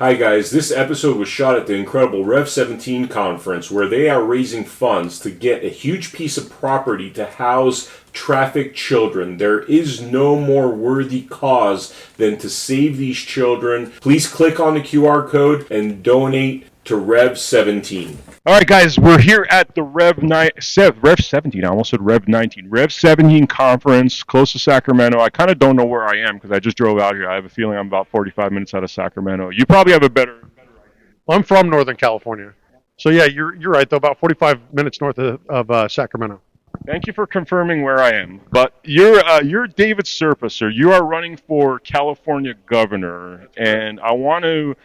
Hi guys, this episode was shot at the incredible Rev 17 conference where they are raising funds to get a huge piece of property to house trafficked children. There is no more worthy cause than to save these children. Please click on the QR code and donate to Rev 17. All right, guys, we're here at the Rev 17. I almost said Rev 19. Rev 17 conference, close to Sacramento. I kind of don't know where I am because I just drove out here. I have a feeling I'm about 45 minutes out of Sacramento. You probably have a better idea. Well, I'm from Northern California. So, yeah, you're right, though, about 45 minutes north of Sacramento. Thank you for confirming where I am. But you're David Serpa, sir. You are running for California governor, and I want to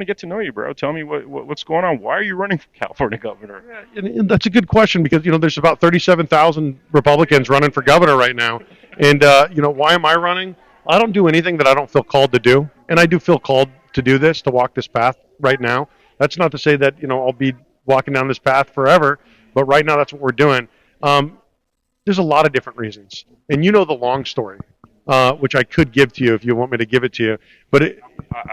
get to know you, bro. Tell me what's going on. Why are you running for California governor? Yeah, and that's a good question because, there's about 37,000 Republicans running for governor right now. And, why am I running? I don't do anything that I don't feel called to do. And I do feel called to do this, to walk this path right now. That's not to say that, I'll be walking down this path forever. But right now, that's what we're doing. There's a lot of different reasons. And you know the long story, which I could give to you if you want me to give it to you. But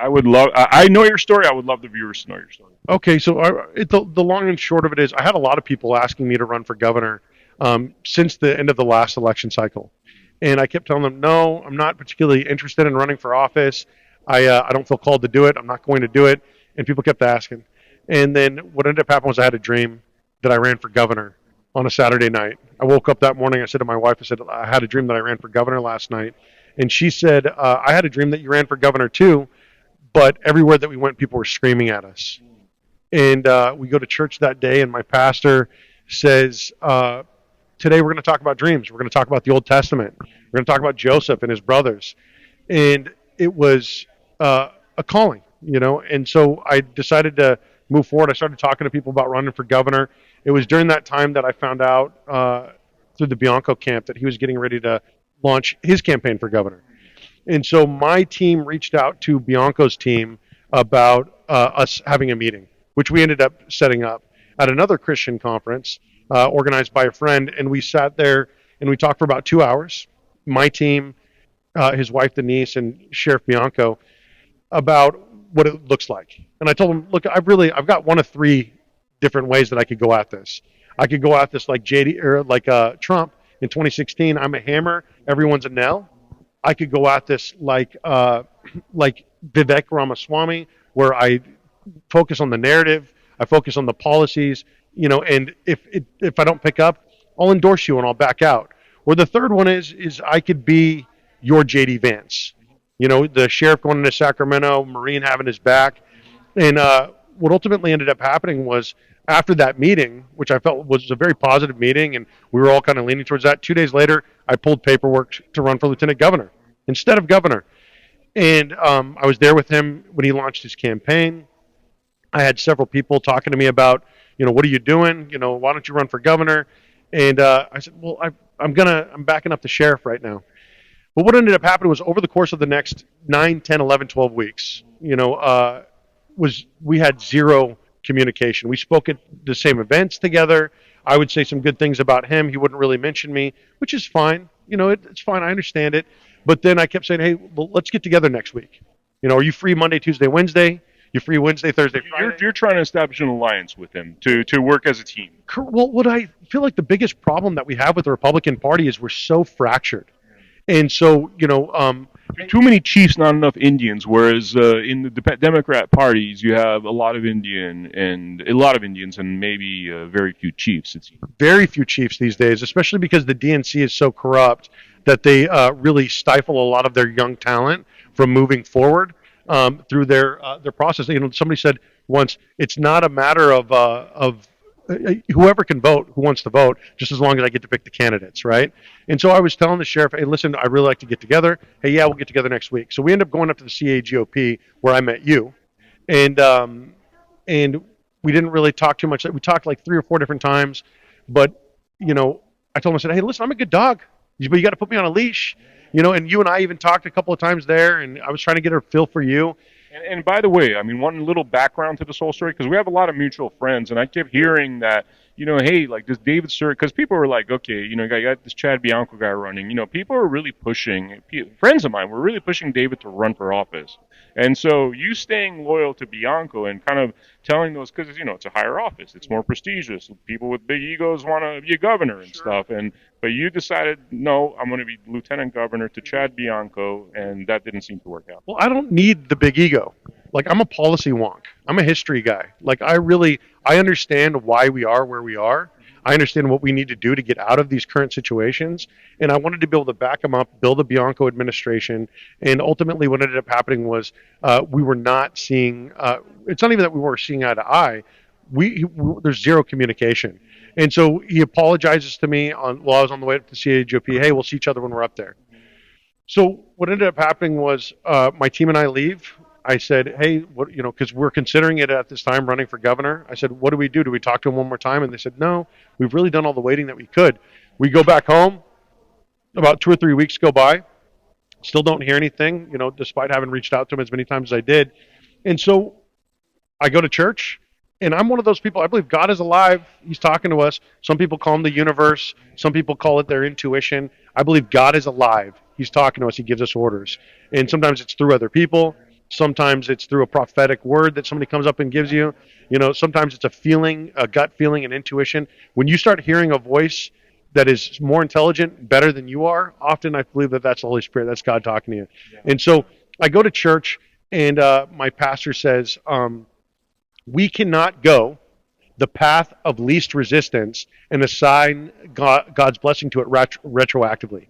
I would love. I know your story. I would love the viewers to know your story. Okay, so the long and short of it is, I had a lot of people asking me to run for governor since the end of the last election cycle, and I kept telling them, no, I'm not particularly interested in running for office. I don't feel called to do it. I'm not going to do it. And people kept asking. And then what ended up happening was I had a dream that I ran for governor on a Saturday night. I woke up that morning. I said to my wife, I had a dream that I ran for governor last night. And she said, I had a dream that you ran for governor too, but everywhere that we went, people were screaming at us. And we go to church that day, and my pastor says, today we're going to talk about dreams. We're going to talk about the Old Testament. We're going to talk about Joseph and his brothers. And it was a calling, And so I decided to move forward. I started talking to people about running for governor. It was during that time that I found out through the Bianco camp that he was getting ready to launch his campaign for governor. And so my team reached out to Bianco's team about us having a meeting, which we ended up setting up at another Christian conference organized by a friend. And we sat there and we talked for about 2 hours, my team, his wife Denise, and Sheriff Bianco, about what it looks like. And I told him, look, I've got one of three different ways that I could go at this. I could go at this like Trump in 2016. I'm a hammer, everyone's a nail. I could go at this like Vivek Ramaswamy, where I focus on the narrative, I focus on the policies, and if I don't pick up, I'll endorse you and I'll back out. Or the third one is I could be your JD Vance, the sheriff going into Sacramento, Marine having his back. And what ultimately ended up happening was, after that meeting, which I felt was a very positive meeting, and we were all kind of leaning towards that, 2 days later, I pulled paperwork to run for lieutenant governor instead of governor. And I was there with him when he launched his campaign. I had several people talking to me about, what are you doing? Why don't you run for governor? And I said, well, I'm backing up the sheriff right now. But what ended up happening was, over the course of the next 9, 10, 11, 12 weeks, we had zero communication. We spoke at the same events together. I would say some good things about him. He wouldn't really mention me, which is fine. It's fine. I understand it. But then I kept saying, hey, well, let's get together next week. Are you free Monday, Tuesday, Wednesday? You free Wednesday, Thursday, Friday? You're trying to establish an alliance with him to work as a team. Well, what I feel like the biggest problem that we have with the Republican Party is we're so fractured. And so, too many chiefs, not enough Indians. Whereas in the Democrat parties, you have a lot of Indians and maybe very few chiefs. It's very few chiefs these days, especially because the DNC is so corrupt that they really stifle a lot of their young talent from moving forward through their process. Somebody said once, it's not a matter of whoever can vote, who wants to vote, just as long as I get to pick the candidates, right? And so I was telling the sheriff, hey, listen, I really like to get together. Hey, yeah, we'll get together next week. So we ended up going up to the CAGOP where I met you, and we didn't really talk too much. We talked like 3 or 4 different times, but I told him, I said, hey, listen, I'm a good dog, but you got to put me on a leash, and you and I even talked a couple of times there, and I was trying to get a feel for you. And by the way, one little background to this whole story, because we have a lot of mutual friends, and I kept hearing that hey, like this David Serpa, because people were like, okay, you got this Chad Bianco guy running. People are really pushing. Friends of mine were really pushing David to run for office, and so you staying loyal to Bianco and kind of telling those, because it's a higher office, it's more prestigious. People with big egos want to be a governor and stuff, but you decided, no, I'm going to be lieutenant governor to Chad Bianco, and that didn't seem to work out. Well, I don't need the big ego. Like, I'm a policy wonk. I'm a history guy. Like, I understand why we are where we are. I understand what we need to do to get out of these current situations. And I wanted to be able to back them up, build a Bianco administration. And ultimately, what ended up happening was we were not seeing, it's not even that we weren't seeing eye to eye. There's zero communication. And so he apologizes to me while I was on the way up to CAGOP. Hey, we'll see each other when we're up there. So what ended up happening was my team and I leave. I said, hey, because we're considering it at this time running for governor. I said, what do we do? Do we talk to him one more time? And they said, no, we've really done all the waiting that we could. We go back home. About 2 or 3 weeks go by. Still don't hear anything, despite having reached out to him as many times as I did. And so I go to church. And I'm one of those people, I believe God is alive. He's talking to us. Some people call him the universe. Some people call it their intuition. I believe God is alive. He's talking to us. He gives us orders. And sometimes it's through other people. Sometimes it's through a prophetic word that somebody comes up and gives you. Sometimes it's a feeling, a gut feeling, an intuition. When you start hearing a voice that is more intelligent, better than you are, often I believe that that's the Holy Spirit. That's God talking to you. Yeah. And so I go to church, and my pastor says, we cannot go the path of least resistance and assign God's blessing to it retroactively.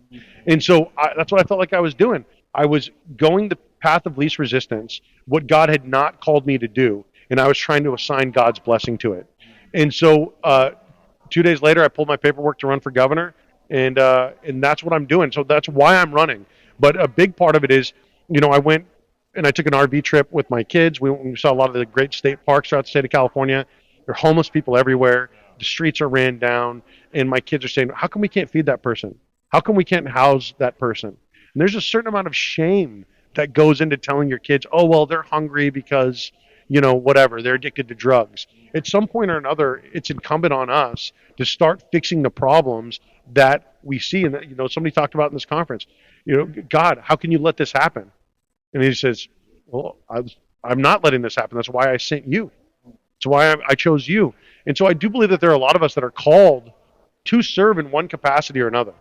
And so that's what I felt like I was doing. I was going the path of least resistance, what God had not called me to do, and I was trying to assign God's blessing to it. And so 2 days later, I pulled my paperwork to run for governor, and that's what I'm doing. So that's why I'm running. But a big part of it is, I went and I took an RV trip with my kids. We saw a lot of the great state parks throughout the state of California. There are homeless people everywhere. The streets are ran down. And my kids are saying, how come we can't feed that person? How come we can't house that person? And there's a certain amount of shame that goes into telling your kids, oh, well, they're hungry because, whatever, they're addicted to drugs. At some point or another, it's incumbent on us to start fixing the problems that we see. And, somebody talked about in this conference, God, how can you let this happen? And he says, well, I'm not letting this happen. That's why I sent you. That's why I chose you. And so I do believe that there are a lot of us that are called to serve in one capacity or another.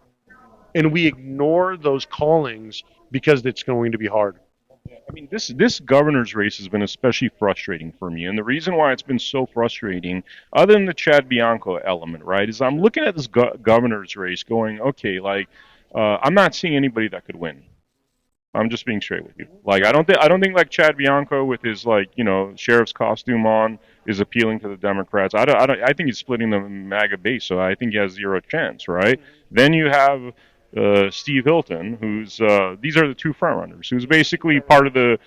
And we ignore those callings because it's going to be hard. I mean, this governor's race has been especially frustrating for me. And the reason why it's been so frustrating, other than the Chad Bianco element, right, is I'm looking at this governor's race going, okay, I'm not seeing anybody that could win. I'm just being straight with you. Like, I don't think like Chad Bianco with his sheriff's costume on is appealing to the Democrats. I think he's splitting the MAGA base, so I think he has zero chance, right? Then you have Steve Hilton, who's these are the two frontrunners, who's basically part of the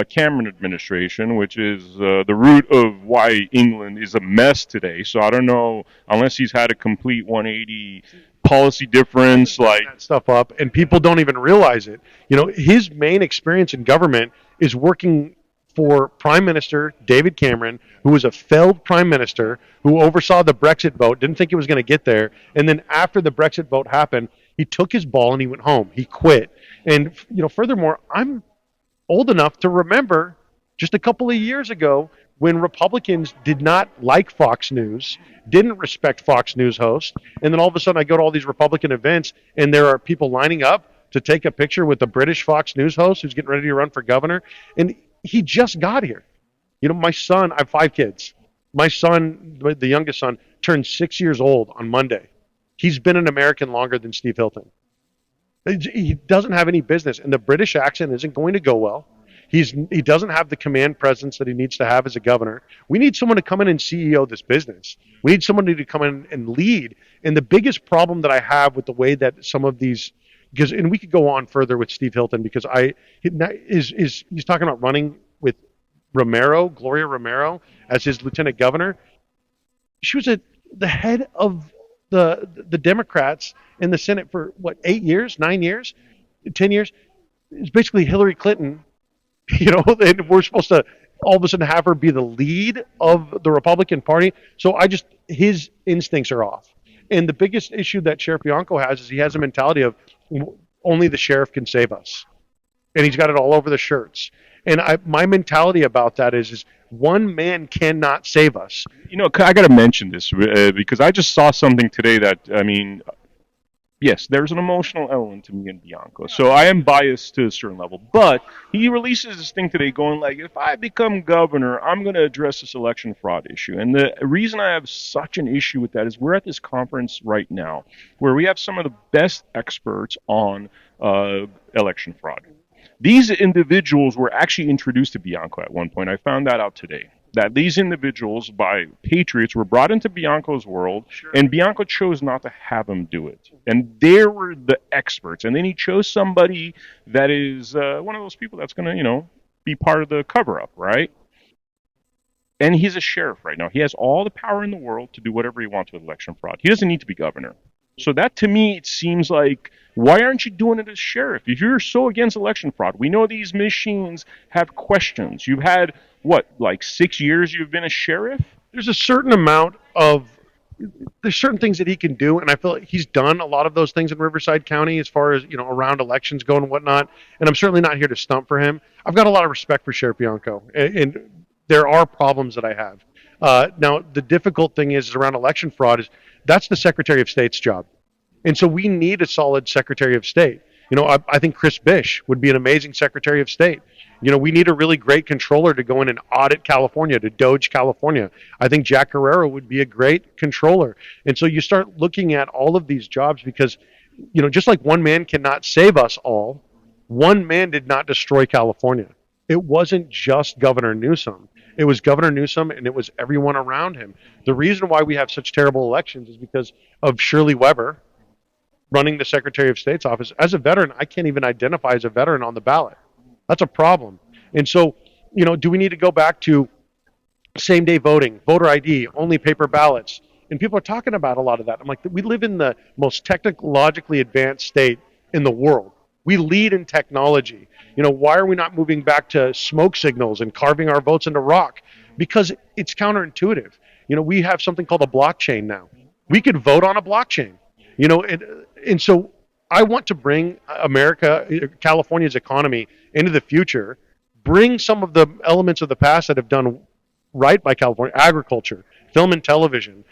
Cameron administration, which is the root of why England is a mess today. So I don't know, unless he's had a complete 180 policy difference, like that stuff up, and people don't even realize it. His main experience in government is working for Prime Minister David Cameron, who was a failed prime minister who oversaw the Brexit vote, didn't think it was going to get there, and then after the Brexit vote happened, he took his ball and he went home. He quit. And furthermore, I'm old enough to remember just a couple of years ago when Republicans did not like Fox News, didn't respect Fox News hosts, and then all of a sudden I go to all these Republican events and there are people lining up to take a picture with the British Fox News host who's getting ready to run for governor, and he just got here. My son, I have 5 kids. My son, the youngest son, turned 6 years old on Monday. He's been an American longer than Steve Hilton. He doesn't have any business, and the British accent isn't going to go well. He doesn't have the command presence that he needs to have as a governor. We need someone to come in and CEO this business. We need somebody to come in and lead. And the biggest problem that I have with the way that some of these, and we could go on further with Steve Hilton, because he's talking about running with Gloria Romero, as his lieutenant governor. She was the head of the Democrats in the Senate for 8 years, 9 years, 10 years. It's basically Hillary Clinton. And we're supposed to all of a sudden have her be the lead of the Republican Party. So his instincts are off. And the biggest issue that Sheriff Bianco has is he has a mentality of only the sheriff can save us. And he's got it all over the shirts. And my mentality about that is one man cannot save us. I got to mention this because I just saw something today that, I mean, yes, there's an emotional element to me and Bianco. So I am biased to a certain level. But he releases this thing today going like, if I become governor, I'm going to address this election fraud issue. And the reason I have such an issue with that is we're at this conference right now where we have some of the best experts on election fraud. These individuals were actually introduced to Bianco at one point. I found that out today. That these individuals, by patriots, were brought into Bianco's world, and Bianco chose not to have them do it. And they were the experts. And then he chose somebody that is one of those people that's going to, be part of the cover-up, right? And he's a sheriff right now. He has all the power in the world to do whatever he wants with election fraud. He doesn't need to be governor. So that, to me, it seems like, why aren't you doing it as sheriff? If you're so against election fraud, we know these machines have questions. You've had, like 6 years you've been a sheriff? There's certain things that he can do, and I feel like he's done a lot of those things in Riverside County as far as, around elections go and whatnot, and I'm certainly not here to stump for him. I've got a lot of respect for Sheriff Bianco, and there are problems that I have. Now, the difficult thing is around election fraud is that's the Secretary of State's job. And so we need a solid Secretary of State. I think Chris Bish would be an amazing Secretary of State. We need a really great controller to go in and audit California, to Doge California. I think Jack Guerrero would be a great controller. And so you start looking at all of these jobs because, just like one man cannot save us all, one man did not destroy California. It wasn't just Governor Newsom. It was Governor Newsom and it was everyone around him. The reason why we have such terrible elections is because of Shirley Weber running the Secretary of State's office. As a veteran, I can't even identify as a veteran on the ballot. That's a problem. And so, do we need to go back to same-day voting, voter ID, only paper ballots? And people are talking about a lot of that. I'm like, we live in the most technologically advanced state in the world. We lead in technology. Why are we not moving back to smoke signals and carving our votes into rock? Because it's counterintuitive. We have something called a blockchain now. We could vote on a blockchain. And so I want to bring California's economy into the future, bring some of the elements of the past that have done right by California, agriculture, film and television,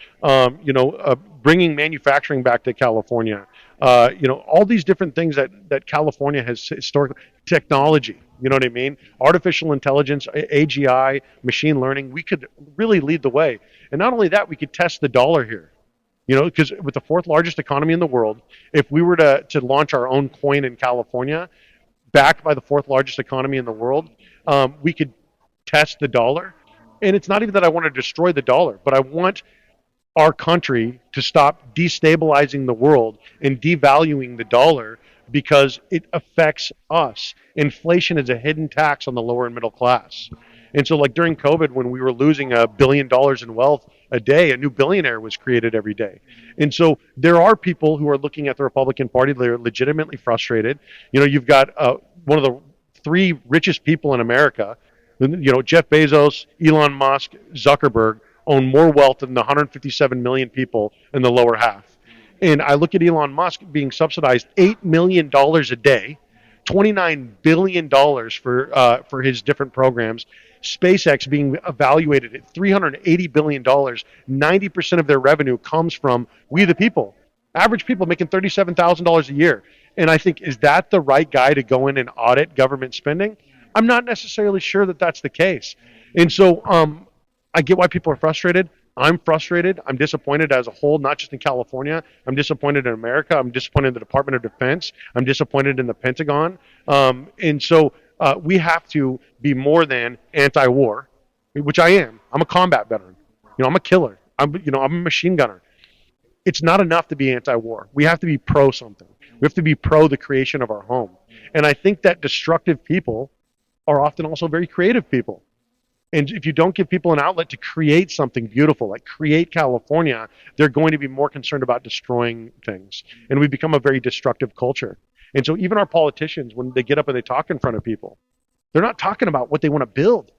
bringing manufacturing back to California, all these different things that California has historically, technology, you know what I mean? Artificial intelligence, AGI, machine learning, we could really lead the way. And not only that, we could test the dollar here. Because with the fourth largest economy in the world, if we were to launch our own coin in California, backed by the fourth largest economy in the world, we could test the dollar. And it's not even that I want to destroy the dollar, but I want our country to stop destabilizing the world and devaluing the dollar because it affects us. Inflation is a hidden tax on the lower and middle class. And so like during COVID, when we were losing $1 billion in wealth a day, a new billionaire was created every day. And so there are people who are looking at the Republican Party. They're legitimately frustrated. You've got one of the 3 richest people in America, Jeff Bezos, Elon Musk, Zuckerberg, own more wealth than the 157 million people in the lower half. And I look at Elon Musk being subsidized $8 million a day, $29 billion for his different programs. SpaceX being evaluated at $380 billion. 90% of their revenue comes from we the people, average people making $37,000 a year. And I think, is that the right guy to go in and audit government spending? I'm not necessarily sure that that's the case. And so I get why people are frustrated. I'm frustrated. I'm disappointed as a whole, not just in California. I'm disappointed in America. I'm disappointed in the Department of Defense. I'm disappointed in the Pentagon. And so we have to be more than anti-war, which I am. I'm a combat veteran. I'm a killer. I'm a machine gunner. It's not enough to be anti-war. We have to be pro something. We have to be pro the creation of our home. And I think that destructive people are often also very creative people. And if you don't give people an outlet to create something beautiful, like create California, they're going to be more concerned about destroying things. And we become a very destructive culture. And so even our politicians, when they get up and they talk in front of people, they're not talking about what they want to build.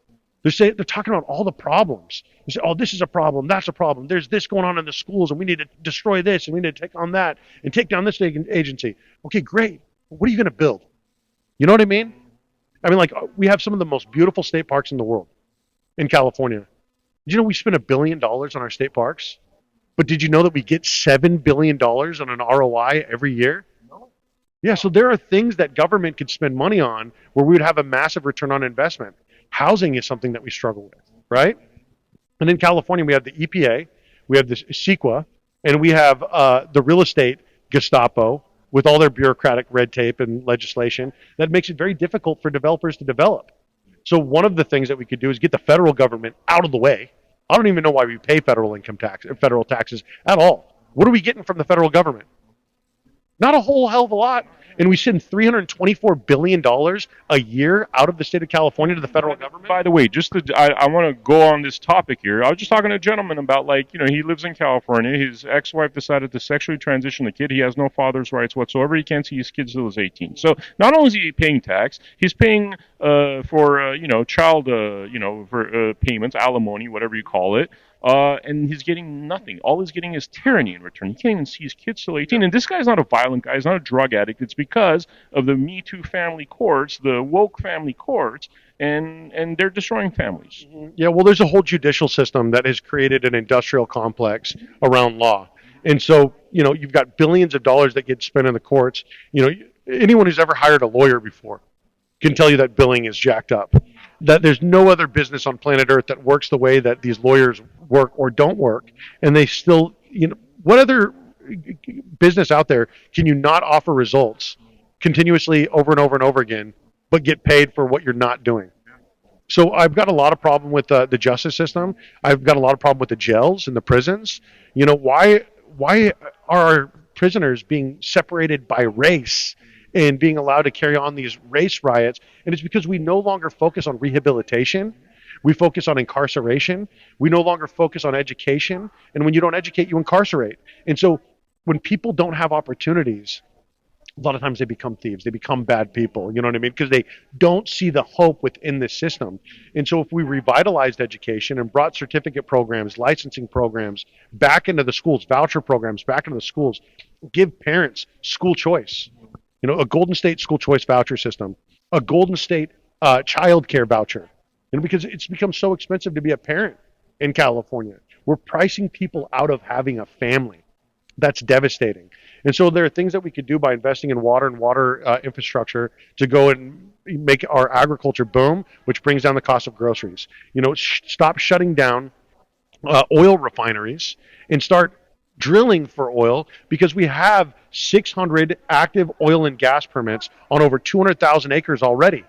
They're talking about all the problems. They say, oh, this is a problem, that's a problem. There's this going on in the schools, and we need to destroy this, and we need to take on that, and take down this agency. Okay, great. What are you going to build? You know what I mean? I mean, like, we have some of the most beautiful state parks in the world in California. Did you know we spend $1 billion on our state parks? But did you know that we get $7 billion on an ROI every year? Yeah, so there are things that government could spend money on where we would have a massive return on investment. Housing is something that we struggle with, right? And in California, we have the EPA, we have the CEQA, and we have the real estate Gestapo with all their bureaucratic red tape and legislation that makes it very difficult for developers to develop. So one of the things that we could do is get the federal government out of the way. I don't even know why we pay federal income tax, federal taxes at all. What are we getting from the federal government? Not a whole hell of a lot. And we send $324 billion a year out of the state of California to the federal government. By the way, I want to go on this topic here. I was just talking to a gentleman about, like, he lives in California. His ex-wife decided to sexually transition the kid. He has no father's rights whatsoever. He can't see his kids till he's 18. So not only is he paying tax, he's paying for child for payments, alimony, whatever you call it. And he's getting nothing. All he's getting is tyranny in return. He can't even see his kids till 18. And this guy's not a violent guy. He's not a drug addict. It's because of the Me Too family courts, the woke family courts, and they're destroying families. Yeah, well, there's a whole judicial system that has created an industrial complex around law. And so, you've got billions of dollars that get spent in the courts. Anyone who's ever hired a lawyer before can tell you that billing is jacked up. That there's no other business on planet Earth that works the way that these lawyers work or don't work. And they still, what other business out there can you not offer results continuously over and over and over again, but get paid for what you're not doing? So I've got a lot of problem with the justice system. I've got a lot of problem with the jails and the prisons. Why are our prisoners being separated by race and being allowed to carry on these race riots? And it's because we no longer focus on rehabilitation. We focus on incarceration. We no longer focus on education. And when you don't educate, you incarcerate. And so when people don't have opportunities, a lot of times they become thieves. They become bad people. You know what I mean? Because they don't see the hope within the system. And so if we revitalized education and brought certificate programs, licensing programs back into the schools, voucher programs back into the schools, give parents school choice. A Golden State school choice voucher system, a Golden State child care voucher. Because it's become so expensive to be a parent in California. We're pricing people out of having a family. That's devastating. And so there are things that we could do by investing in water and water infrastructure to go and make our agriculture boom, which brings down the cost of groceries. Stop shutting down oil refineries and start drilling for oil, because we have 600 active oil and gas permits on over 200,000 acres already.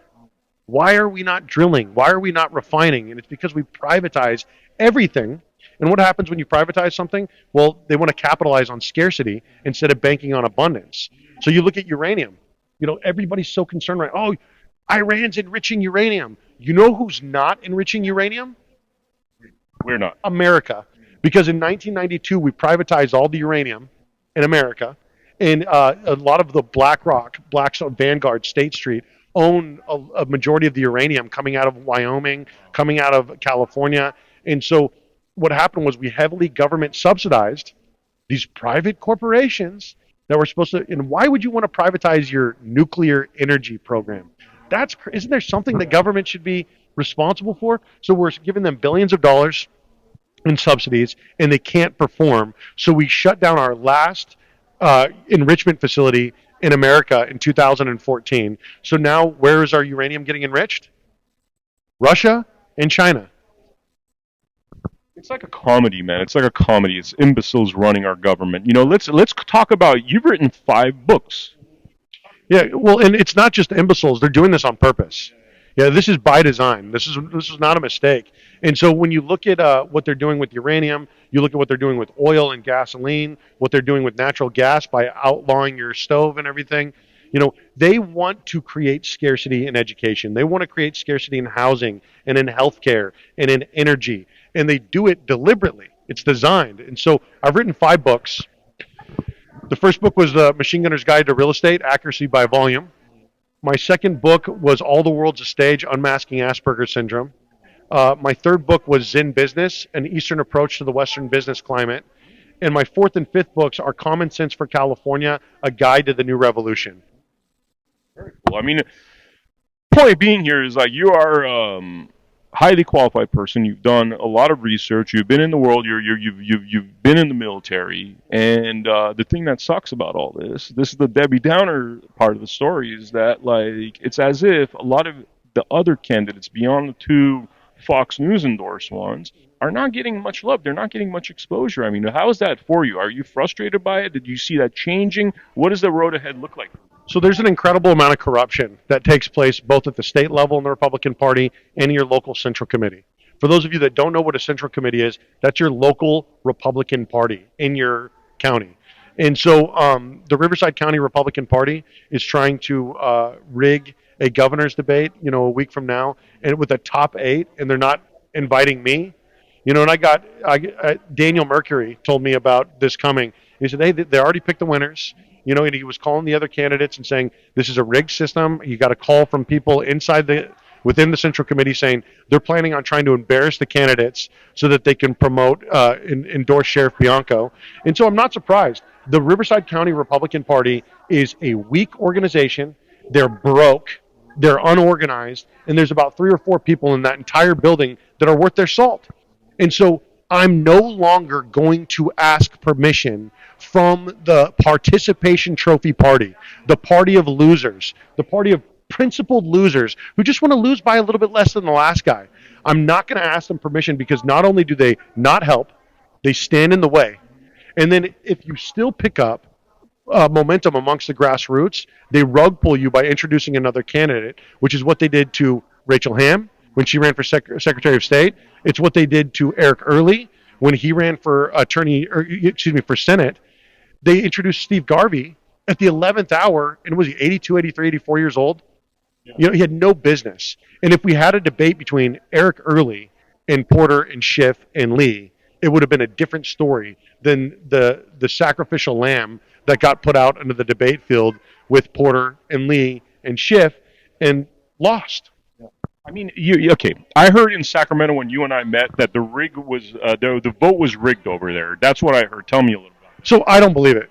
Why are we not drilling? Why are we not refining? And it's because we privatize everything. And what happens when you privatize something? Well, they want to capitalize on scarcity instead of banking on abundance. So you look at uranium. Everybody's so concerned, right? Oh, Iran's enriching uranium. You know who's not enriching uranium? We're not. America. Because in 1992, we privatized all the uranium in America. And a lot of the Blackstone, Vanguard, State Street own a majority of the uranium coming out of Wyoming, coming out of California. And so what happened was we heavily government subsidized these private corporations that were supposed to. And why would you want to privatize your nuclear energy program? Isn't there something that government should be responsible for? So we're giving them billions of dollars in subsidies, and they can't perform. So we shut down our last enrichment facility in America in 2014. So now where is our uranium getting enriched? Russia and China. It's like a comedy, man. It's like a comedy. It's imbeciles running our government. Let's talk about, you've written 5 books. Yeah, well, and it's not just imbeciles. They're doing this on purpose. Yeah, this is by design. This is not a mistake. And so when you look at what they're doing with uranium, you look at what they're doing with oil and gasoline, what they're doing with natural gas by outlawing your stove and everything. They want to create scarcity in education. They want to create scarcity in housing and in healthcare and in energy. And they do it deliberately. It's designed. And so I've written 5 books. The first book was The Machine Gunner's Guide to Real Estate, Accuracy by Volume. My second book was All the World's a Stage, Unmasking Asperger's Syndrome. My third book was Zen Business, An Eastern Approach to the Western Business Climate. And my fourth and fifth books are Common Sense for California, A Guide to the New Revolution. Well, I mean, point being here is like you are highly qualified person. You've done a lot of research. You've been in the world. You've been in the military. And the thing that sucks about all this is the Debbie Downer part of the story, is that like it's as if a lot of the other candidates beyond the two Fox News endorsed ones are not getting much love. They're not getting much exposure. I mean, how is that for you? Are you frustrated by it? Did you see that changing? What does the road ahead look like? So there's an incredible amount of corruption that takes place both at the state level in the Republican Party and your local Central Committee. For those of you that don't know what a Central Committee is, that's your local Republican Party in your county. And so the Riverside County Republican Party is trying to rig a governor's debate, a week from now, and with a top 8, and they're not inviting me. And Daniel Mercury told me about this coming. He said, hey, they already picked the winners. And he was calling the other candidates and saying, this is a rigged system. You got a call from people within the Central Committee saying they're planning on trying to embarrass the candidates so that they can promote, endorse Sheriff Bianco. And so I'm not surprised. The Riverside County Republican Party is a weak organization. They're broke. They're unorganized. And there's about 3 or 4 people in that entire building that are worth their salt. And so I'm no longer going to ask permission from the participation trophy party, the party of losers, the party of principled losers who just want to lose by a little bit less than the last guy. I'm not going to ask them permission because not only do they not help, they stand in the way. And then if you still pick up momentum amongst the grassroots, they rug pull you by introducing another candidate, which is what they did to Rachel Hamm when she ran for Secretary of State. It's what they did to Eric Early when he ran for for Senate. They introduced Steve Garvey at the 11th hour, and was he 82, 83, 84 years old? Yeah. He had no business. And if we had a debate between Eric Early and Porter and Schiff and Lee, it would have been a different story than the sacrificial lamb that got put out into the debate field with Porter and Lee and Schiff and lost. I mean, okay. I heard in Sacramento when you and I met that the vote was rigged over there. That's what I heard. Tell me a little bit. So I don't believe it.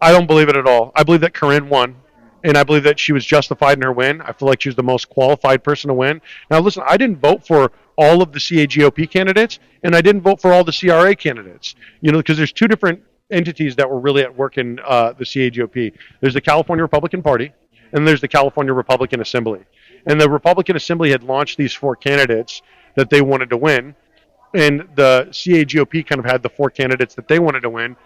I don't believe it at all. I believe that Corinne won, and I believe that she was justified in her win. I feel like she was the most qualified person to win. Now, listen, I didn't vote for all of the CAGOP candidates, and I didn't vote for all the CRA candidates, because there's 2 different entities that were really at work in the CAGOP. There's the California Republican Party, and there's the California Republican Assembly. And the Republican Assembly had launched these 4 candidates that they wanted to win, and the CAGOP kind of had the 4 candidates that they wanted to win.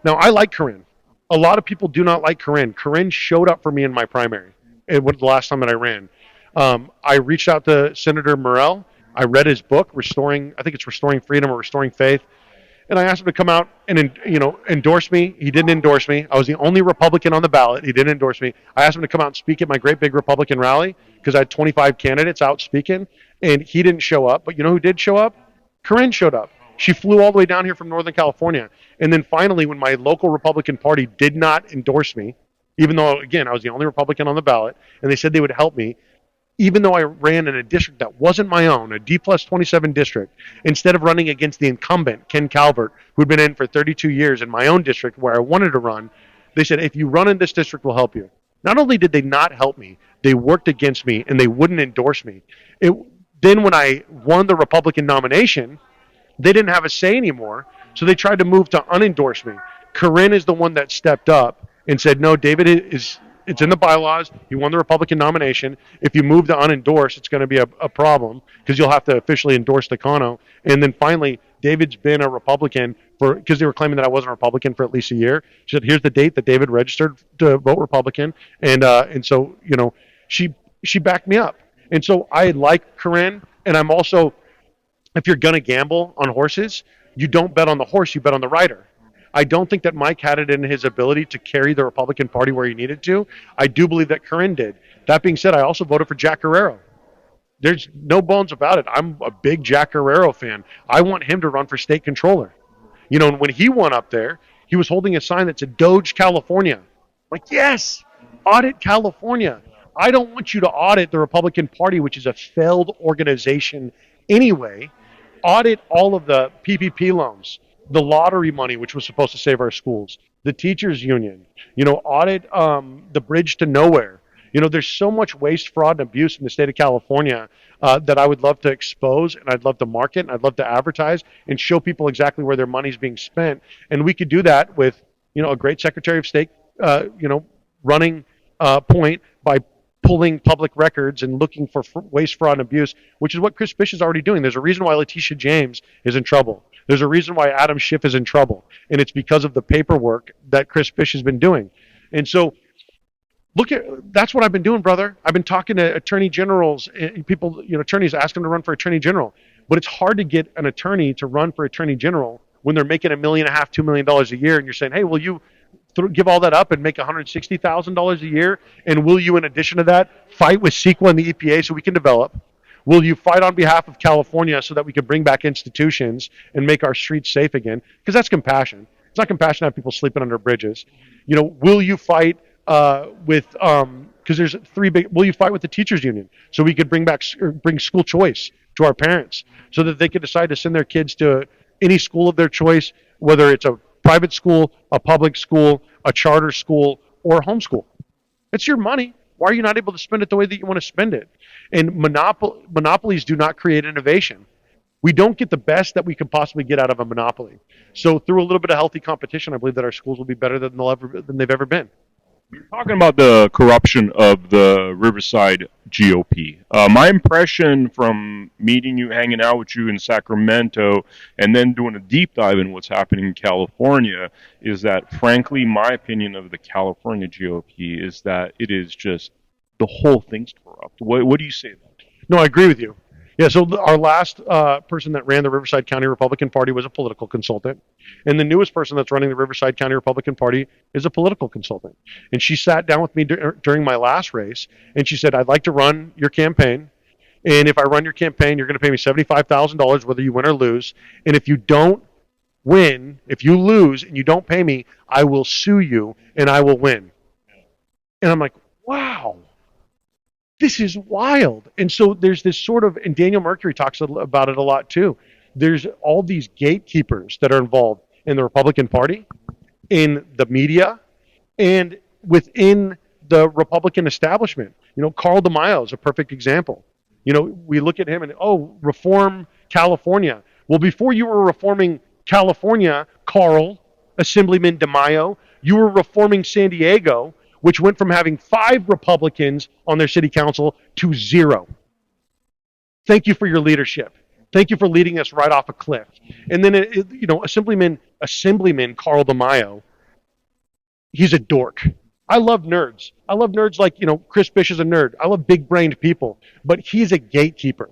Now, I like Corinne. A lot of people do not like Corinne. Corinne showed up for me in my primary. It was the last time that I ran. I reached out to Senator Morell. I read his book, Restoring Freedom or Restoring Faith. And I asked him to come out and endorse me. He didn't endorse me. I was the only Republican on the ballot. He didn't endorse me. I asked him to come out and speak at my great big Republican rally because I had 25 candidates out speaking, and he didn't show up. But you know who did show up? Corinne showed up. She flew all the way down here from Northern California. And then finally, when my local Republican Party did not endorse me, even though, again, I was the only Republican on the ballot, and they said they would help me, even though I ran in a district that wasn't my own, a D+27 district, instead of running against the incumbent, Ken Calvert, who'd been in for 32 years in my own district where I wanted to run, they said, if you run in this district, we'll help you. Not only did they not help me, they worked against me, and they wouldn't endorse me. Then when I won the Republican nomination, they didn't have a say anymore, so they tried to move to unendorse me. Corinne is the one that stepped up and said, no, David it's in the bylaws. He won the Republican nomination. If you move to unendorse, it's going to be a problem because you'll have to officially endorse Takano. And then finally, David's been a Republican because they were claiming that I wasn't a Republican for at least a year. She said, here's the date that David registered to vote Republican. And so, she backed me up. And so I like Corinne. And I'm also, if you're going to gamble on horses, you don't bet on the horse, you bet on the rider. I don't think that Mike had it in his ability to carry the Republican Party where he needed to. I do believe that Corinne did. That being said, I also voted for Jack Guerrero. There's no bones about it. I'm a big Jack Guerrero fan. I want him to run for state controller. And when he went up there, he was holding a sign that said Doge California. Like, yes, audit California. I don't want you to audit the Republican Party, which is a failed organization anyway, audit all of the PPP loans, the lottery money, which was supposed to save our schools, the teachers union, audit the bridge to nowhere. There's so much waste, fraud, and abuse in the state of California that I would love to expose, and I'd love to market, and I'd love to advertise and show people exactly where their money's being spent. And we could do that with, a great Secretary of State, running point by pulling public records and looking for waste, fraud, and abuse, which is what Chris Fish is already doing. There's a reason why Letitia James is in trouble. There's a reason why Adam Schiff is in trouble, and it's because of the paperwork that Chris Fish has been doing. And so, that's what I've been doing, brother. I've been talking to attorney generals, people, attorneys asking to run for attorney general. But it's hard to get an attorney to run for attorney general when they're making $1.5 million, $2 million a year, and you're saying, hey, will you give all that up and make $160,000 a year? And will you, in addition to that, fight with CEQA and the EPA so we can develop? Will you fight on behalf of California so that we can bring back institutions and make our streets safe again? Because that's compassion. It's not compassion to have people sleeping under bridges. Will you fight because there's three big? Will you fight with the teachers union so we could bring school choice to our parents so that they could decide to send their kids to any school of their choice, whether it's a private school, a public school, a charter school, or homeschool? It's your money. Why are you not able to spend it the way that you want to spend it? And monopolies do not create innovation. We don't get the best that we could possibly get out of a monopoly. So through a little bit of healthy competition, I believe that our schools will be better than they've ever been. You're talking about the corruption of the Riverside GOP. My impression from meeting you, hanging out with you in Sacramento, and then doing a deep dive in what's happening in California is that, frankly, my opinion of the California GOP is that it is just the whole thing's corrupt. What do you say about that? No, I agree with you. Yeah, so our last person that ran the Riverside County Republican Party was a political consultant. And the newest person that's running the Riverside County Republican Party is a political consultant. And she sat down with me during my last race, and she said, I'd like to run your campaign. And if I run your campaign, you're going to pay me $75,000 whether you win or lose. And if you don't win, if you lose and you don't pay me, I will sue you and I will win. And I'm like, wow. This is wild. And so there's this sort of, and Daniel Mercury talks about it a lot too. There's all these gatekeepers that are involved in the Republican Party, in the media, and within the Republican establishment. Carl DeMaio is a perfect example. We look at him and, reform California. Well, before you were reforming California, Carl, Assemblyman DeMaio, you were reforming San Diego, which went from having 5 Republicans on their city council to 0. Thank you for your leadership. Thank you for leading us right off a cliff. And then, Assemblyman Carl DeMaio, he's a dork. I love nerds. I love nerds like, Chris Fish is a nerd. I love big-brained people. But he's a gatekeeper.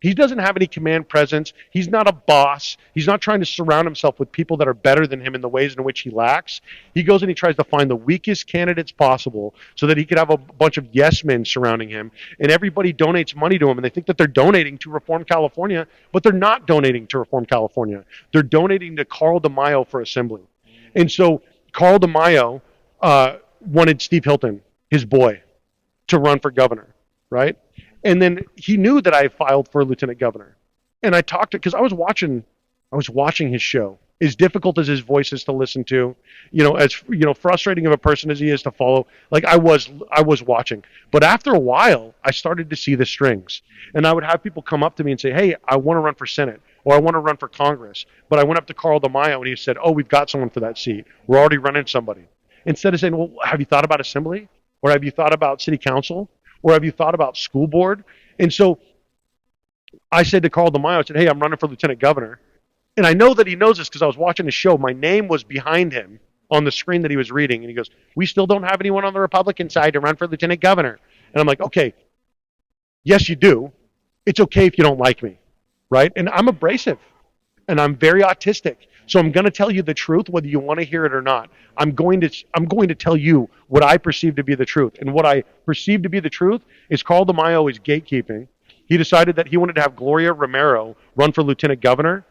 He doesn't have any command presence. He's not a boss. He's not trying to surround himself with people that are better than him in the ways in which he lacks. He goes and he tries to find the weakest candidates possible so that he could have a bunch of yes men surrounding him. And everybody donates money to him, and they think that they're donating to reform California, but they're not donating to reform California. They're donating to Carl DeMaio for assembly. And so Carl DeMaio wanted Steve Hilton, his boy, to run for governor, right? And then he knew that I filed for lieutenant governor. And I talked to, because I was watching his show. As difficult as his voice is to listen to, as frustrating of a person as he is to follow, like I was watching. But after a while, I started to see the strings. And I would have people come up to me and say, hey, I want to run for Senate, or I want to run for Congress. But I went up to Carl DeMaio and he said, oh, we've got someone for that seat. We're already running somebody. Instead of saying, well, have you thought about assembly? Or have you thought about city council? Or have you thought about school board? And so I said to Carl DeMaio, I said, hey, I'm running for lieutenant governor. And I know that he knows this because I was watching his show. My name was behind him on the screen that he was reading. And he goes, we still don't have anyone on the Republican side to run for lieutenant governor. And I'm like, okay, yes, you do. It's okay if you don't like me, right? And I'm abrasive and I'm very autistic. So I'm going to tell you the truth, whether you want to hear it or not. I'm going to tell you what I perceive to be the truth. And what I perceive to be the truth is Carl DeMaio is gatekeeping. He decided that he wanted to have Gloria Romero run for lieutenant governor.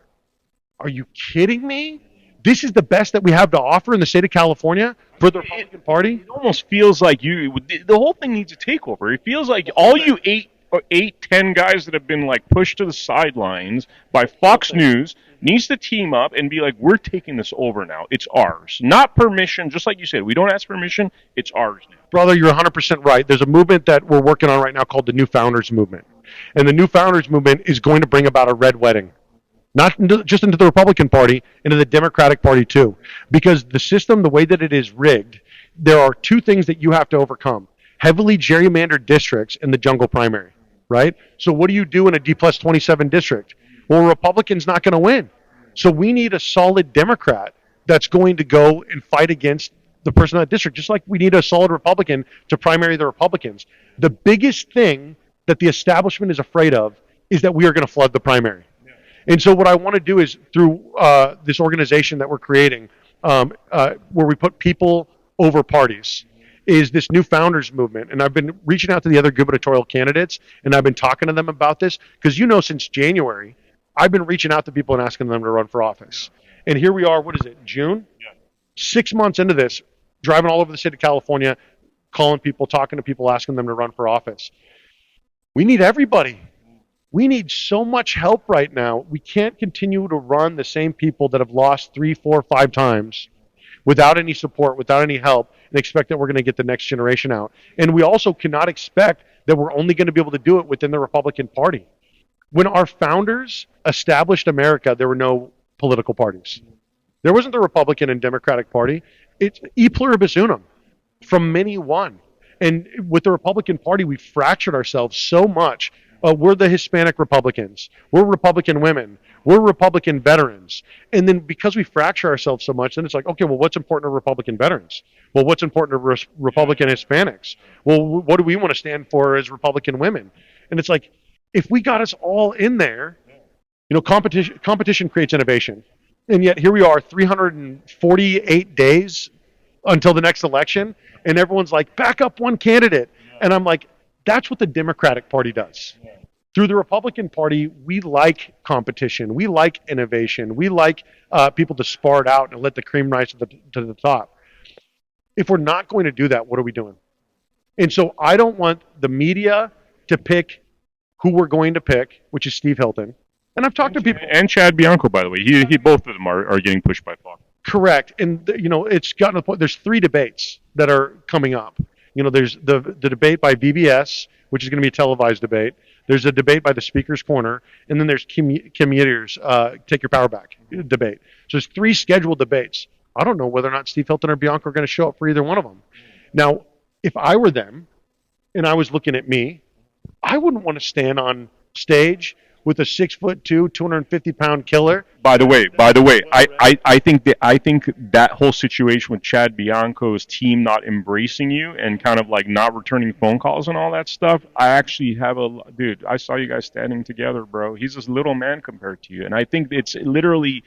Are you kidding me? This is the best that we have to offer in the state of California for the Republican Party? It almost feels like the whole thing needs a takeover. It feels like all you 8 or 8, 10 guys that have been like pushed to the sidelines by Fox News needs to team up and be like, we're taking this over now. It's ours. Not permission, just like you said. We don't ask permission. It's ours now. Brother, you're 100% right. There's a movement that we're working on right now called the New Founders Movement. And the New Founders Movement is going to bring about a red wedding. Not just into the Republican Party, into the Democratic Party too. Because the system, the way that it is rigged, there are two things that you have to overcome. Heavily gerrymandered districts and the jungle primary, right? So what do you do in a D plus 27 district? Well, a Republican's not going to win. So we need a solid Democrat that's going to go and fight against the person in that district, just like we need a solid Republican to primary the Republicans. The biggest thing that the establishment is afraid of is that we are going to flood the primary. And so what I want to do is through this organization that we're creating, where we put people over parties, is this New Founders Movement. And I've been reaching out to the other gubernatorial candidates, and I've been talking to them about this, because since January, I've been reaching out to people and asking them to run for office. And here we are, what is it, June? Yeah. 6 months into this, driving all over the state of California, calling people, talking to people, asking them to run for office. We need everybody. We need so much help right now. We can't continue to run the same people that have lost 3, 4, 5 times without any support, without any help, and expect that we're going to get the next generation out. And we also cannot expect that we're only going to be able to do it within the Republican Party. When our founders established America, there were no political parties. There wasn't the Republican and Democratic Party. It's e pluribus unum, from many one. And with the Republican Party, we fractured ourselves so much. We're the Hispanic Republicans. We're Republican women. We're Republican veterans. And then because we fracture ourselves so much, then it's like, okay, well, what's important to Republican veterans? Well, what's important to Republican Hispanics? Well, what do we want to stand for as Republican women? And it's like, if we got us all in there, competition creates innovation. And yet here we are, 348 days until the next election, and everyone's like, back up one candidate. And I'm like, that's what the Democratic Party does. Through the Republican Party, we like competition. We like innovation. We like people to spar it out and let the cream rise to the top. If we're not going to do that, what are we doing? And so I don't want the media to pick who we're going to pick, which is Steve Hilton. And I've talked to people. And Chad Bianco, by the way. He both of them are getting pushed by Fox. Correct. And, it's gotten to the point, there's 3 debates that are coming up. There's the debate by VBS, which is going to be a televised debate. There's a debate by the Speaker's Corner, and then there's Kim Yeager's Take Your Power Back debate. So there's 3 scheduled debates. I don't know whether or not Steve Hilton or Bianco are going to show up for either one of them. Now, if I were them, and I was looking at me, I wouldn't want to stand on stage with a 6'2", 250-pound killer. By the way, I think that whole situation with Chad Bianco's team not embracing you and kind of like not returning phone calls and all that stuff. I actually have dude. I saw you guys standing together, bro. He's this little man compared to you, and I think it's literally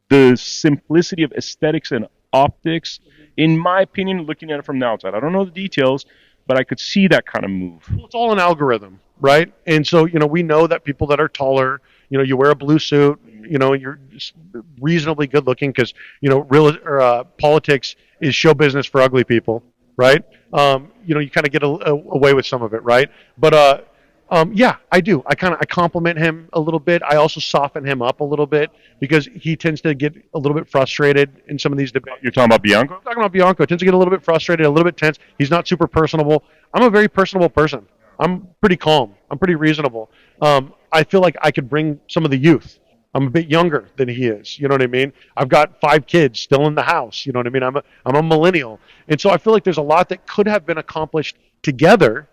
the simplicity of aesthetics and optics. In my opinion, looking at it from the outside, I don't know the details, but I could see that kind of move. Well, it's all an algorithm. Right. And so, we know that people that are taller, you wear a blue suit, you're reasonably good looking because, politics is show business for ugly people. Right. You kind of get away with some of it. Right. But yeah, I do. I compliment him a little bit. I also soften him up a little bit because he tends to get a little bit frustrated in some of these debates. You're talking about Bianco? I'm talking about Bianco. Tends to get a little bit frustrated, a little bit tense. He's not super personable. I'm a very personable person. I'm pretty calm. I'm pretty reasonable. I feel like I could bring some of the youth. I'm a bit younger than he is. You know what I mean? I've got 5 kids still in the house. You know what I mean? I'm a millennial. And so I feel like there's a lot that could have been accomplished together.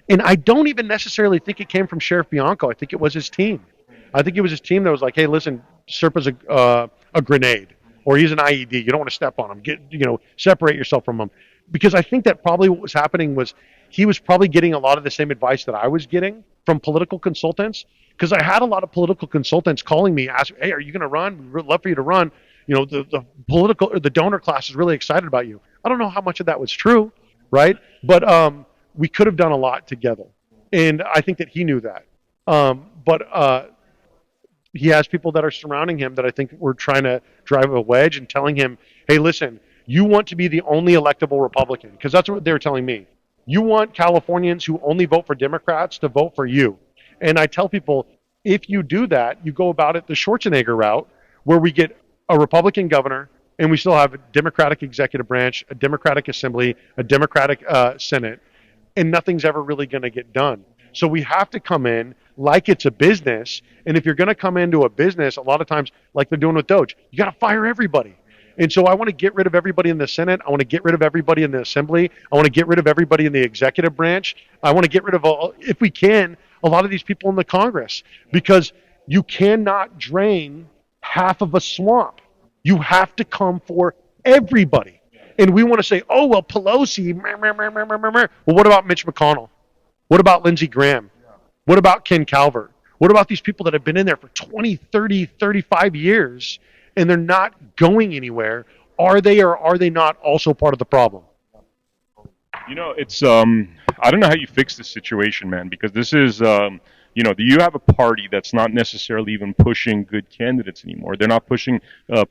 And I don't even necessarily think it came from Sheriff Bianco. I think it was his team. I think it was his team that was like, hey, listen, Serpa's a grenade, or he's an IED. You don't want to step on him. Separate yourself from him. Because I think that probably what was happening was he was probably getting a lot of the same advice that I was getting from political consultants, because I had a lot of political consultants calling me, asking, hey, are you going to run? We'd love for you to run. The political or the donor class is really excited about you. I don't know how much of that was true, right? But we could have done a lot together. And I think that he knew that. But he has people that are surrounding him that I think were trying to drive a wedge and telling him, hey, listen, you want to be the only electable Republican, because that's what they were telling me. You want Californians who only vote for Democrats to vote for you. And I tell people, if you do that, you go about it the Schwarzenegger route, where we get a Republican governor and we still have a Democratic executive branch, a Democratic assembly, a Democratic Senate, and nothing's ever really going to get done. So we have to come in like it's a business. And if you're going to come into a business, a lot of times, like they're doing with Doge, you got to fire everybody. And so I want to get rid of everybody in the Senate. I want to get rid of everybody in the Assembly. I want to get rid of everybody in the executive branch. I want to get rid of, if we can, a lot of these people in the Congress, because you cannot drain half of a swamp. You have to come for everybody. And we want to say, oh, well, Pelosi. Well, what about Mitch McConnell? What about Lindsey Graham? What about Ken Calvert? What about these people that have been in there for 20, 30, 35 years and they're not going anywhere? Are they or are they not also part of the problem? It's I don't know how you fix this situation, man, because this is you have a party that's not necessarily even pushing good candidates anymore. They're not pushing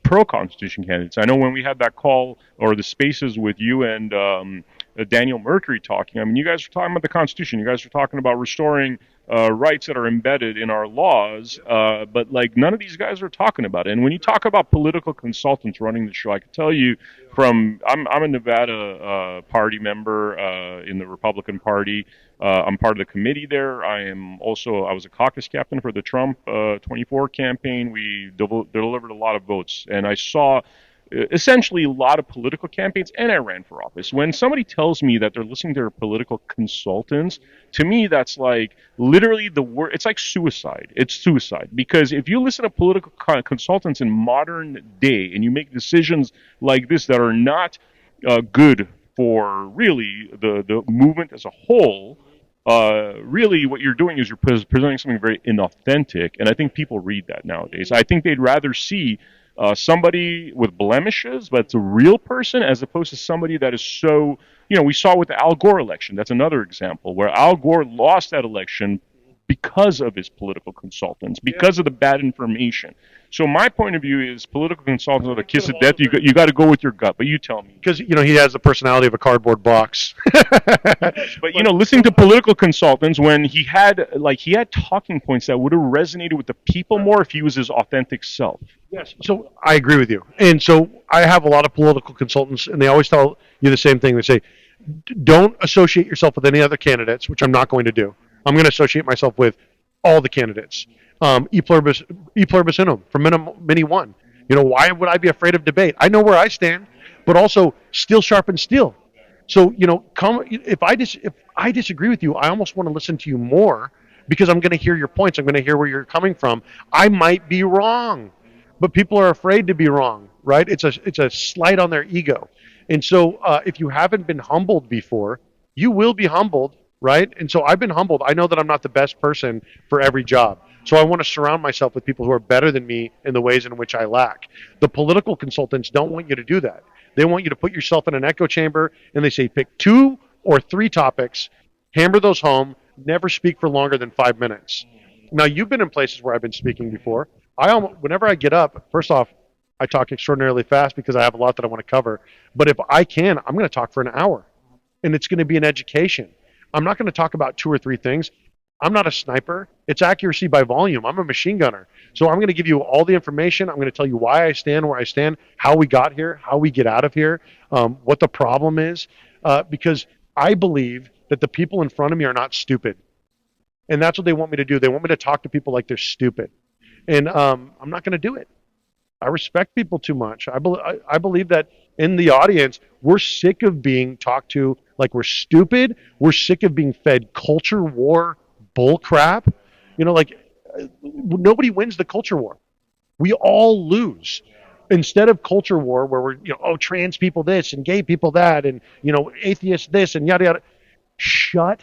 pro-Constitution candidates. I know when we had that call or the spaces with you and Daniel Mercury talking, I mean, you guys were talking about the Constitution. You guys were talking about restoring rights that are embedded in our laws, but like none of these guys are talking about it. And when you talk about political consultants running the show, I can tell you I'm a Nevada party member in the Republican Party. I'm part of the committee there. I was a caucus captain for the Trump 24 campaign. We delivered a lot of votes, and I saw essentially a lot of political campaigns, and I ran for office. When somebody tells me that they're listening to their political consultants, to me that's like literally the word. It's like suicide. It's suicide, because if you listen to political consultants in modern day and you make decisions like this that are not good for really the movement as a whole, really what you're doing is you're presenting something very inauthentic, and I think people read that nowadays. I think they'd rather see somebody with blemishes, but it's a real person, as opposed to somebody that is so, we saw with the Al Gore election. That's another example where Al Gore lost that election because of his political consultants, because of the bad information. So my point of view is political consultants are the kiss of death. You got to go with your gut, but you tell me. Because, he has the personality of a cardboard box. But, listening to political consultants when he had talking points that would have resonated with the people more if he was his authentic self. Yes. So I agree with you. And so I have a lot of political consultants, and they always tell you the same thing. They say, don't associate yourself with any other candidates, which I'm not going to do. I'm going to associate myself with all the candidates. E pluribus unum, from many one. Why would I be afraid of debate? I know where I stand, but also steel sharpens steel. So, if I disagree with you, I almost want to listen to you more, because I'm going to hear your points. I'm going to hear where you're coming from. I might be wrong, but people are afraid to be wrong, right? It's a slight on their ego. And so if you haven't been humbled before, you will be humbled, right? And so I've been humbled. I know that I'm not the best person for every job. So I want to surround myself with people who are better than me in the ways in which I lack. The political consultants don't want you to do that. They want you to put yourself in an echo chamber, and they say pick 2 or 3 topics, hammer those home, never speak for longer than 5 minutes. Now, you've been in places where I've been speaking before. Whenever I get up, first off, I talk extraordinarily fast because I have a lot that I want to cover. But if I can, I'm going to talk for an hour, and it's going to be an education. I'm not going to talk about 2 or 3 things. I'm not a sniper. It's accuracy by volume. I'm a machine gunner. So I'm going to give you all the information. I'm going to tell you why I stand where I stand, how we got here, how we get out of here, what the problem is, because I believe that the people in front of me are not stupid. And that's what they want me to do. They want me to talk to people like they're stupid. And I'm not going to do it. I respect people too much. I believe that in the audience, we're sick of being talked to like we're stupid. We're sick of being fed culture war bull crap. Nobody wins the culture war. We all lose. Instead of culture war where we're, trans people this and gay people that and, atheists this and yada, yada. Shut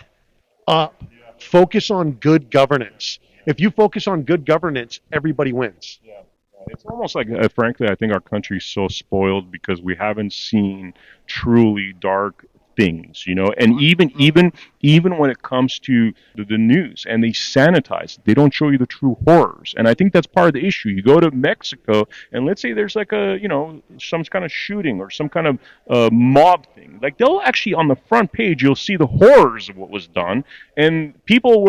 up. Focus on good governance. If you focus on good governance, everybody wins. Yeah. It's almost like, frankly, I think our country is so spoiled because we haven't seen truly dark things, and even even when it comes to the news, and they sanitize it. They don't show you the true horrors. And I think that's part of the issue. You go to Mexico, and let's say there's like some kind of shooting or some kind of mob thing. Like, they'll actually, on the front page, you'll see the horrors of what was done. And people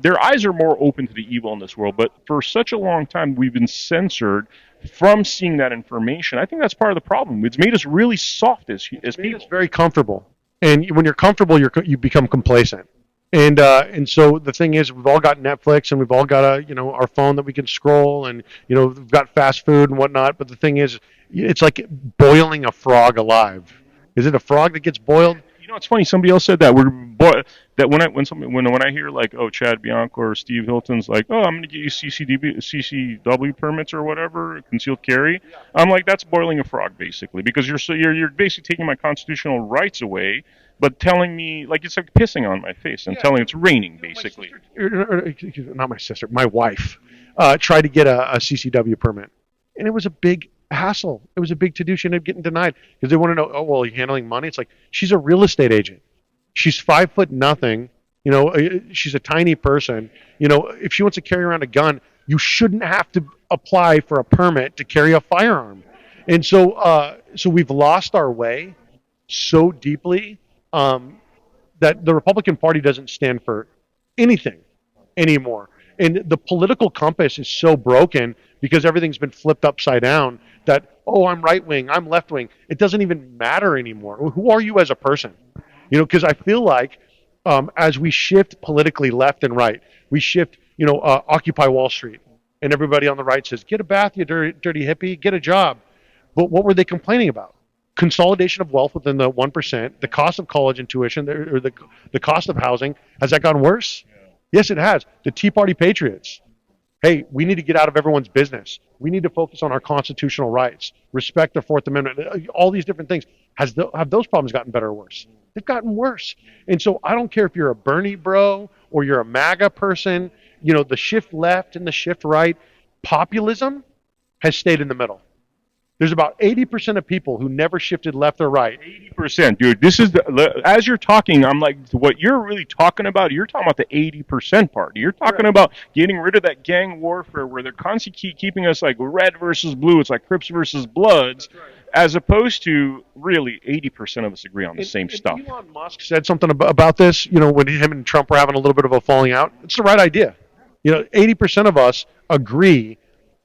their eyes are more open to the evil in this world. But for such a long time, we've been censored from seeing that information. I think that's part of the problem. It's made us really soft as people. It's very comfortable, and when you're comfortable, you become complacent. And so the thing is, we've all got Netflix, and we've all got our phone that we can scroll, and we've got fast food and whatnot. But the thing is, it's like boiling a frog alive. Is it a frog that gets boiled? It's funny. Somebody else said that when I hear like, oh, Chad Bianco or Steve Hilton's like, oh, I'm going to get you CCW permits or whatever, concealed carry. I'm like, that's boiling a frog basically, because you're basically taking my constitutional rights away, but telling me, like, it's like pissing on my face and telling it's raining basically. Not my sister, my wife tried to get a CCW permit, and it was a big hassle. It was a big to-do. She ended up getting denied because they want to know, oh, well, you're handling money. It's like, she's a real estate agent. She's 5'0". She's a tiny person. If she wants to carry around a gun, you shouldn't have to apply for a permit to carry a firearm. And so we've lost our way so deeply that the Republican Party doesn't stand for anything anymore. And the political compass is so broken because everything's been flipped upside down that, oh, I'm right wing, I'm left wing. It doesn't even matter anymore. Who are you as a person? Because I feel like as we shift politically left and right, we shift, Occupy Wall Street. And everybody on the right says, get a bath, you dirty hippie, get a job. But what were they complaining about? Consolidation of wealth within the 1%, the cost of college and tuition, or the cost of housing. Has that gotten worse? Yes, it has. The Tea Party patriots. Hey, we need to get out of everyone's business. We need to focus on our constitutional rights, respect the Fourth Amendment, all these different things. Have those problems gotten better or worse? They've gotten worse. And so I don't care if you're a Bernie bro or you're a MAGA person, the shift left and the shift right, populism has stayed in the middle. There's about 80% of people who never shifted left or right. 80%, dude. This is as you're talking, I'm like, what you're really talking about, you're talking about the 80% part. You're talking about getting rid of that gang warfare where they're constantly keeping us like red versus blue. It's like Crips versus Bloods, as opposed to really 80% of us agree on the same stuff. Elon Musk said something about this, when him and Trump were having a little bit of a falling out. It's the right idea. 80% of us agree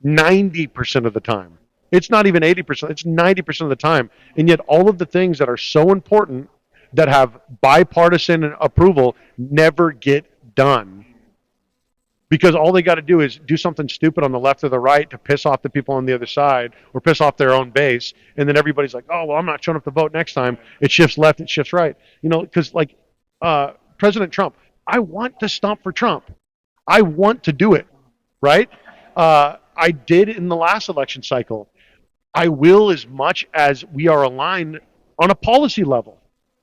90% of the time. It's not even 80%, it's 90% of the time. And yet all of the things that are so important that have bipartisan approval never get done. Because all they got to do is do something stupid on the left or the right to piss off the people on the other side or piss off their own base. And then everybody's like, oh, well, I'm not showing up to vote next time. It shifts left, it shifts right. Because like President Trump, I want to stomp for Trump. I want to do it, right? I did in the last election cycle. I will as much as we are aligned on a policy level.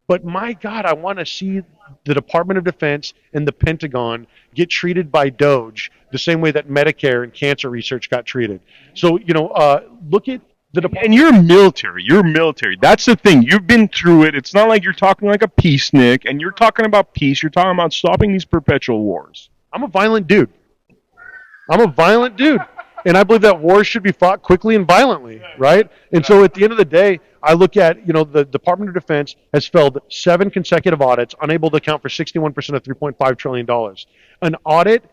But my God, I want to see the Department of Defense and the Pentagon get treated by Doge the same way that Medicare and cancer research got treated. So, look at the Department. And you're military. You're military. That's the thing. You've been through it. It's not like you're talking like a peacenik, and you're talking about peace. You're talking about stopping these perpetual wars. I'm a violent dude. And I believe that wars should be fought quickly and violently, right? And so at the end of the day, I look at, the Department of Defense has failed 7 consecutive audits, unable to account for 61% of $3.5 trillion. An audit,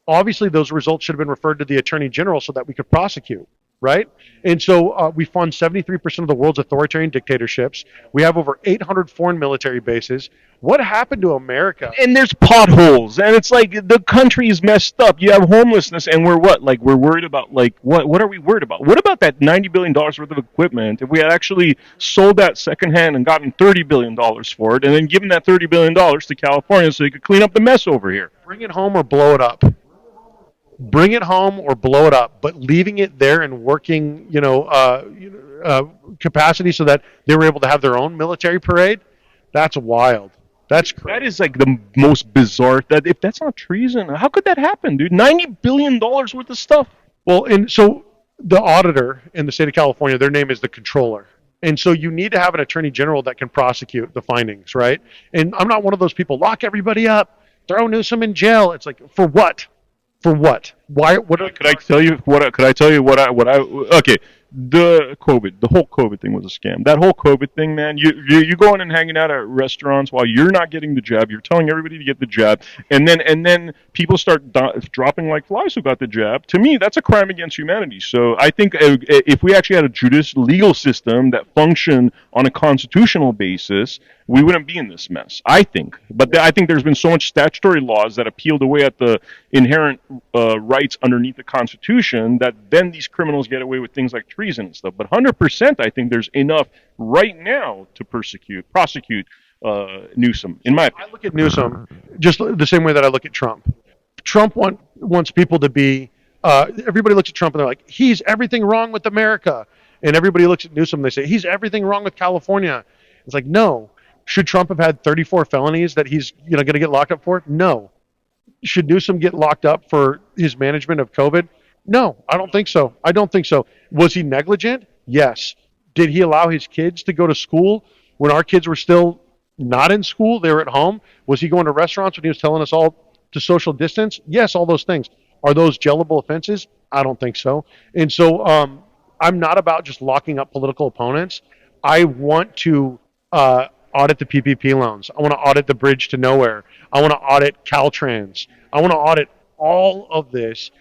obviously those results should have been referred to the Attorney General so that we could prosecute, right? And so we fund 73% of the world's authoritarian dictatorships. We have over 800 foreign military bases. What happened to America? And there's potholes, and it's like the country is messed up. You have homelessness, and we're what? Like, we're worried about, like, what are we worried about? What about that $90 billion worth of equipment? If we had actually sold that secondhand and gotten $30 billion for it, and then given that $30 billion to California so they could clean up the mess over here. Bring it home or blow it up. Bring it home or blow it up, but leaving it there and working, capacity so that they were able to have their own military parade, that's wild. That's crazy. That is like the most bizarre. That if that's not treason, how could that happen, dude? $90 billion worth of stuff. Well, and so the auditor in the state of California, their name is the controller. And so you need to have an attorney general that can prosecute the findings, right? And I'm not one of those people, lock everybody up, throw Newsom in jail. It's like, for what? For what? Why? What? Could I tell you what? Could I tell you what I? Okay, the whole COVID thing was a scam. That whole COVID thing, man. You going and hanging out at restaurants while you're not getting the jab. You're telling everybody to get the jab, and then people start dropping like flies who got the jab. To me, that's a crime against humanity. So I think if we actually had a judicial legal system that functioned on a constitutional basis, we wouldn't be in this mess, I think. But I think there's been so much statutory laws that have peeled away at the inherent rights underneath the Constitution that then these criminals get away with things like treason and stuff. But 100%, I think there's enough right now to prosecute Newsom, in my opinion. I look at Newsom just the same way that I look at Trump. Trump wants people to be, everybody looks at Trump and they're like, he's everything wrong with America. And everybody looks at Newsom and they say, he's everything wrong with California. It's like, no. Should Trump have had 34 felonies that he's going to get locked up for? No. Should Newsom get locked up for his management of COVID? No, I don't think so. I don't think so. Was he negligent? Yes. Did he allow his kids to go to school when our kids were still not in school? They were at home. Was he going to restaurants when he was telling us all to social distance? Yes, all those things. Are those jailable offenses? I don't think so. And so I'm not about just locking up political opponents. I want to audit the PPP loans. I want to audit the bridge to nowhere. I want to audit Caltrans. I want to audit all of this.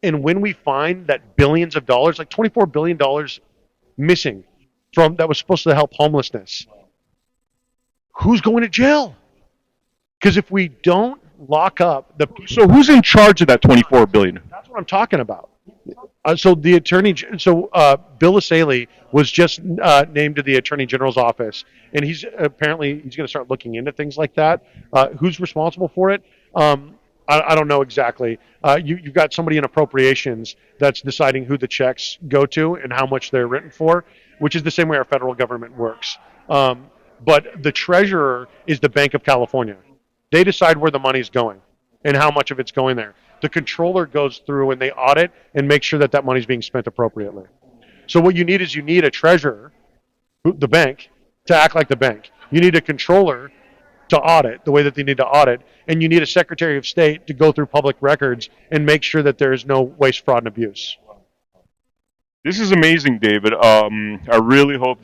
And when we find that billions of dollars, like $24 billion missing from that was supposed to help homelessness, who's going to jail? Because if we don't lock up the people, So who's in charge of that 24 billion? that's what I'm talking about. So Bill Asaley was just named to the Attorney General's office, and he's going to start looking into things like that. Who's responsible for it? I don't know exactly. You've got somebody in appropriations that's deciding who the checks go to and how much they're written for, which is the same way our federal government works. But the treasurer is the Bank of California. They decide where the money's going and how much of it's going there. The controller goes through and they audit and make sure that that money's being spent appropriately. So what you need is a treasurer, the bank, to act like the bank. You need a controller to audit the way that they need to audit, and you need a Secretary of State to go through public records and make sure that there is no waste, fraud, and abuse. This is amazing, David. I really hope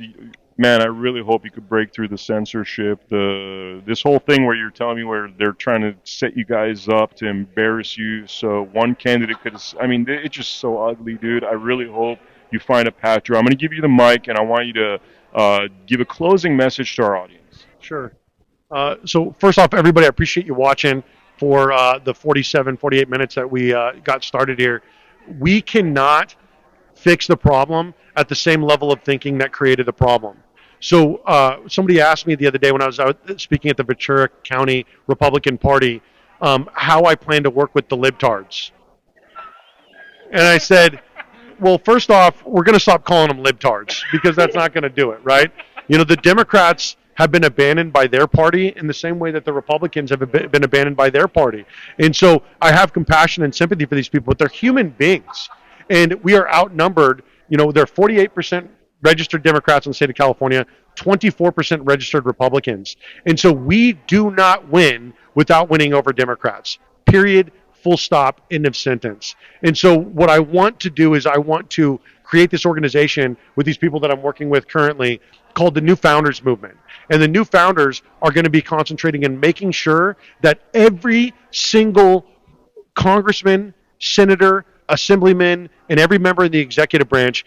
you could break through the censorship. This whole thing where you're telling me where they're trying to set you guys up to embarrass you. So one candidate could. It's just so ugly, dude. I really hope you find a path through. I'm going to give you the mic, and I want you to give a closing message to our audience. Sure. So first off, everybody, I appreciate you watching for the 48 minutes that we got started here. We cannot fix the problem at the same level of thinking that created the problem. So somebody asked me the other day when I was out speaking at the Ventura County Republican Party how I plan to work with the libtards. And I said, well, first off, we're going to stop calling them libtards because that's not going to do it, right? The Democrats have been abandoned by their party in the same way that the Republicans have been abandoned by their party. And so I have compassion and sympathy for these people, but they're human beings. And we are outnumbered. There are 48% registered Democrats in the state of California, 24% registered Republicans. And so we do not win without winning over Democrats. Period. Full stop. End of sentence. And so what I want to do is I want to create this organization with these people that I'm working with currently called the New Founders Movement. And the New Founders are going to be concentrating in making sure that every single congressman, senator, assemblyman, and every member in the executive branch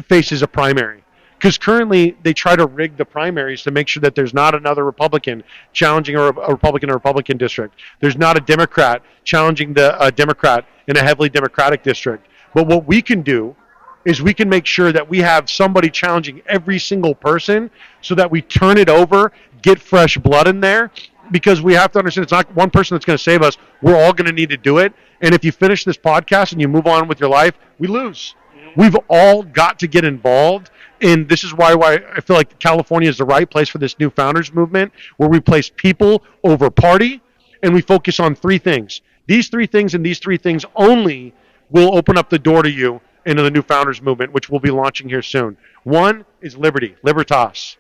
faces a primary. Because currently they try to rig the primaries to make sure that there's not another Republican challenging a Republican in a Republican district. There's not a Democrat challenging a Democrat in a heavily Democratic district. But what we can do is we can make sure that we have somebody challenging every single person so that we turn it over, get fresh blood in there, because we have to understand it's not one person that's going to save us. We're all going to need to do it. And if you finish this podcast and you move on with your life, we lose. We've all got to get involved. And this is why I feel like California is the right place for this New Founders Movement, where we place people over party and we focus on three things. These three things and these three things only will open up the door to you into the new founders movement, which we'll be launching here soon. One is liberty, libertas.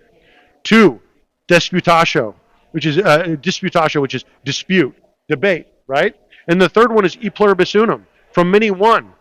Two, disputatio, which is dispute, debate, right? And the third one is e pluribus unum, from many one.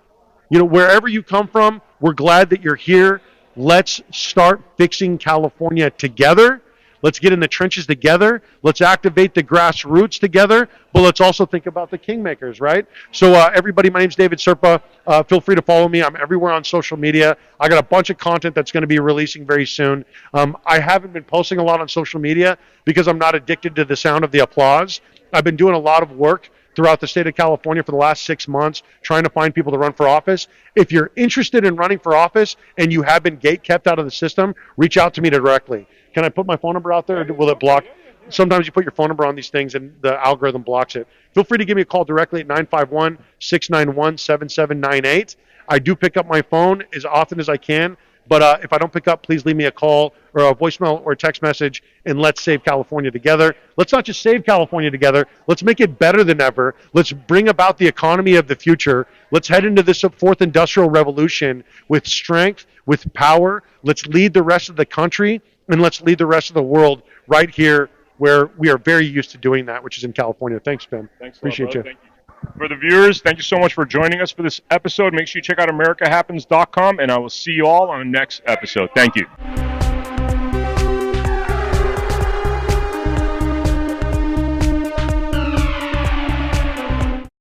Wherever you come from, we're glad that you're here. Let's start fixing California together. Let's get in the trenches together. Let's activate the grassroots together. But let's also think about the kingmakers, right? So everybody, my name's David Serpa. Feel free to follow me. I'm everywhere on social media. I got a bunch of content that's going to be releasing very soon. I haven't been posting a lot on social media because I'm not addicted to the sound of the applause. I've been doing a lot of work throughout the state of California for the last 6 months, trying to find people to run for office. If you're interested in running for office and you have been gate kept out of the system, reach out to me directly. Can I put my phone number out there, or will it block? Sometimes you put your phone number on these things and the algorithm blocks it. Feel free to give me a call directly at 951-691-7798. I do pick up my phone as often as I can, but if I don't pick up, please leave me a call or a voicemail or a text message, and let's save California together. Let's not just save California together. Let's make it better than ever. Let's bring about the economy of the future. Let's head into this fourth industrial revolution with strength, with power. Let's lead the rest of the country, and let's lead the rest of the world right here where we are very used to doing that, which is in California. Thanks, Ben. Thanks a lot, Appreciate brother. you. Thank you. For the viewers, thank you so much for joining us for this episode. Make sure you check out AmericaHappens.com, and I will see you all on the next episode. Thank you.